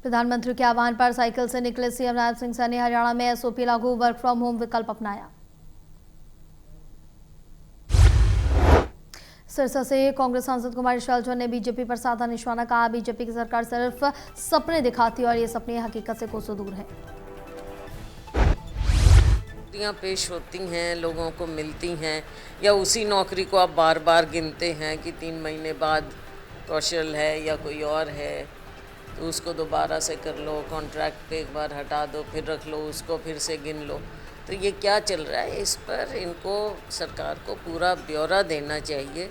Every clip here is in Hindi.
प्रधानमंत्री के आह्वान पर साइकिल से निकले सीएम नायब सिंह सैनी। हरियाणा में एसओपी लागू, वर्क फ्रॉम होम विकल्प अपनाया। सिरसा से कांग्रेस सांसद कुमारी शैलजा ने बीजेपी पर साधा निशाना। कहा, बीजेपी की सरकार सिर्फ सपने दिखाती है और ये सपने हकीकत से कोसों दूर हैं। पेश होती हैं, लोगों को मिलती हैं, या उसी नौकरी को आप बार बार गिनते हैं कि 3 महीने बाद कौशल है या कोई और है तो उसको दोबारा से कर लो, कॉन्ट्रैक्ट पे एक बार हटा दो, फिर रख लो उसको, फिर से गिन लो। तो ये क्या चल रहा है, इस पर इनको सरकार को पूरा ब्यौरा देना चाहिए।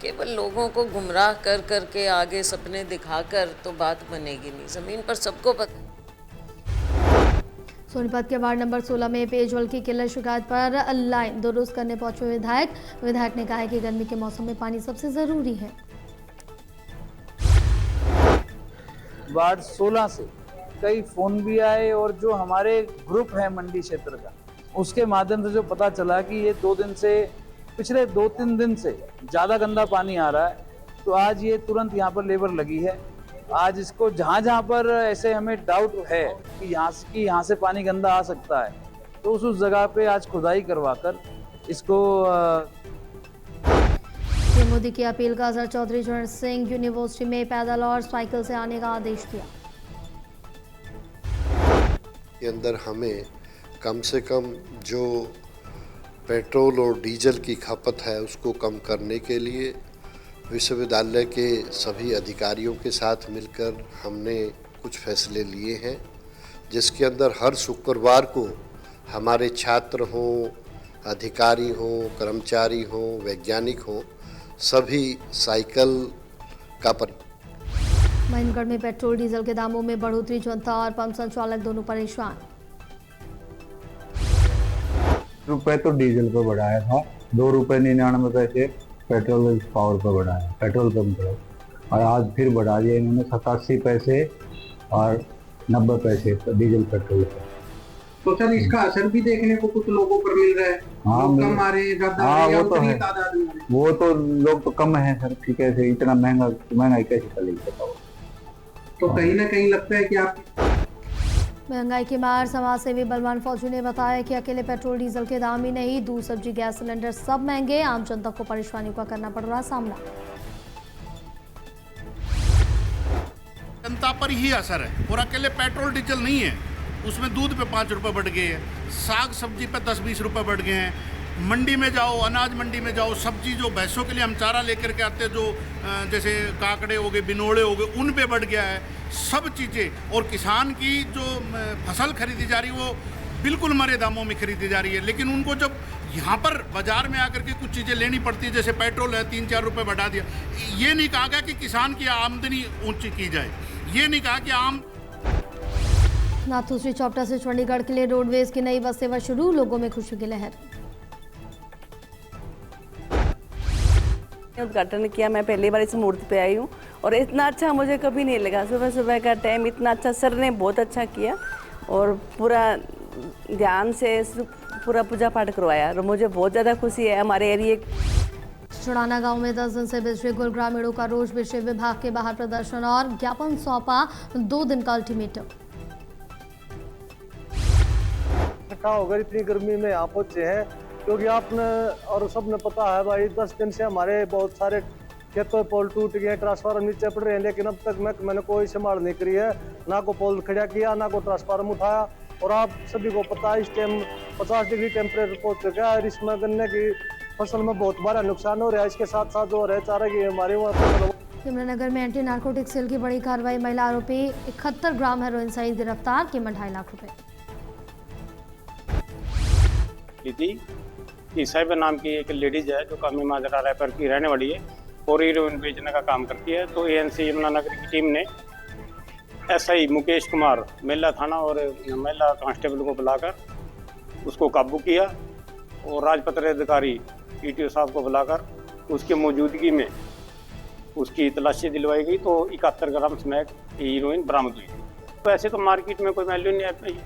केवल लोगों को गुमराह कर कर के आगे सपने दिखाकर तो बात बनेगी नहीं। ज़मीन पर सबको पता। सोनीपत के वार्ड नंबर 16 में पेयजल की किल्लत शिकायत पर लाइन दुरुस्त करने पहुंचे विधायक ने कहा है कि गर्मी के मौसम में पानी सबसे जरूरी है। वार्ड 16 से कई फोन भी आए और जो हमारे ग्रुप है मंडी क्षेत्र का, उसके माध्यम से जो पता चला कि ये पिछले 2-3 दिन से ज़्यादा गंदा पानी आ रहा है, तो आज ये तुरंत यहाँ पर लेबर लगी है। आज इसको जहाँ पर ऐसे हमें डाउट है कि यहाँ से पानी गंदा आ सकता है, तो उस जगह पे आज खुदाई करवाकर इसको पीएम मोदी की अपील का असर। चौधरी चरण सिंह यूनिवर्सिटी में पैदल और साइकिल से आने का आदेश दिया। के अंदर हमें कम से कम जो पेट्रोल और डीजल की खपत है उसको कम करने के लिए विश्वविद्यालय के सभी अधिकारियों के साथ मिलकर हमने कुछ फैसले लिए हैं, जिसके अंदर हर शुक्रवार को हमारे छात्र हों, अधिकारी हों, कर्मचारी हों, वैज्ञानिक हों, सभी साइकिल का महेंद्रगढ़ में पेट्रोल डीजल के दामों में बढ़ोतरी। जनता और पंप संचालक दोनों परेशान। रुपए तो डीजल पे बढ़ाया था, 2 रुपए 99 पैसे पेट्रोल पावर पे बढ़ाया, पेट्रोल पंप पर, और आज फिर बढ़ा दिया इन्होंने 87 पैसे और 90 पैसे डीजल पेट्रोल पर। तो सर इसका असर भी देखने को कुछ लोगों पर मिल रहा है। हाँ, कम आ रहे हैं, वो तो है, वो तो लोग तो कम है सर। ठीक है, इतना महंगाई कैसे चलेगी बताओ। तो कहीं ना कहीं लगता है कि आप महंगाई की मार। समाज सेवी बलवान फौजी ने बताया कि अकेले पेट्रोल डीजल के दाम ही नहीं, दूध, सब्जी, गैस सिलेंडर सब महंगे। आम जनता को परेशानियों का करना पड़ रहा सामना। जनता पर ही असर है, और अकेले पेट्रोल डीजल नहीं है, उसमें दूध पे 5 रुपए बढ़ गए हैं, साग सब्जी पे 10-20 रुपए बढ़ गए हैं। मंडी में जाओ, अनाज मंडी में जाओ, सब्जी जो भैंसों के लिए हम चारा लेकर के आते हैं, जो जैसे काकड़े हो गए, बिनोड़े हो गए, उन पे बढ़ गया है सब चीज़ें। और किसान की जो फसल खरीदी जा रही है वो बिल्कुल मरे दामों में खरीदी जा रही है, लेकिन उनको जब यहाँ पर बाजार में आकर के कुछ चीज़ें लेनी पड़ती है, जैसे पेट्रोल है 3-4 रुपये बढ़ा दिया। ये नहीं कहा गया कि किसान की आमदनी ऊँची की जाए, ये नहीं कहा कि आम नाथूश्री चौपटा से चंडीगढ़ के लिए रोडवेज की नई बस सेवा शुरू। लोगों में खुशी की लहर। उद्घाटन किया, मैं पहली बार इस मूर्ति पे आई हूँ और इतना अच्छा मुझे कभी नहीं लगा। सुबह सुबह का टाइम इतना अच्छा, सर ने बहुत अच्छा किया और पूरा ध्यान से पूरा पूजा पाठ करवाया और मुझे बहुत ज़्यादा खुशी है। हमारे एरिए चुड़ाना गांव में 10 दिन से बिजली गुल ग्रामीणों का रोष, बिजली विभाग के बाहर प्रदर्शन और ज्ञापन सौंपा। 2 दिन का अल्टीमेटम। होकर इतनी गर्मी में यहाँ पहुंचे हैं, क्योंकि आपने और सबने पता है भाई 10 दिन से हमारे बहुत सारे खेतों पोल टूट गए, ट्रांसफार्मर नीचे पड़ रहे हैं, लेकिन अब तक मैंने कोई संभाल नहीं करी है, ना को पोल खड़ा किया, ना को ट्रांसफार्मर उठाया। और आप सभी को पता है इस टाइम 50 डिग्री टेम्परेचर पहुंच चुका है। इसमें गन्ने की फसल में बहुत बड़ा नुकसान हो रहा है। इसके साथ साथ जो हो रहा है चारा की हमारे वहाँ यमुनानगर में एंटी नार्कोटिक सेल की बड़ी कार्रवाई। महिला आरोपी 71 ग्राम हेरोइन सहित गिरफ्तार। कीमत 2.5 लाख रुपए। साहिबा नाम की एक लेडीज है जो कामी माजरा रायपुर की रहने वाली है और हीरोइन बेचने का काम करती है। तो एएनसी यमुनानगर की टीम ने एसआई मुकेश कुमार महिला थाना और महिला कांस्टेबल को बुलाकर उसको काबू किया और राजपत्र अधिकारी ईटीओ साहब को बुलाकर उसकी मौजूदगी में उसकी तलाशी दिलवाई गई। तो 71 ग्राम स्मैक हीरोइन बरामद हुई। वैसे तो मार्केट में कोई वैल्यू नहीं है।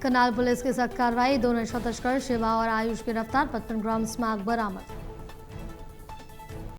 करनाल पुलिस की सख्त कार्रवाई। 2 नशा तस्कर शिवा और आयुष गिरफ्तार। 55 ग्राम स्मैक बरामद।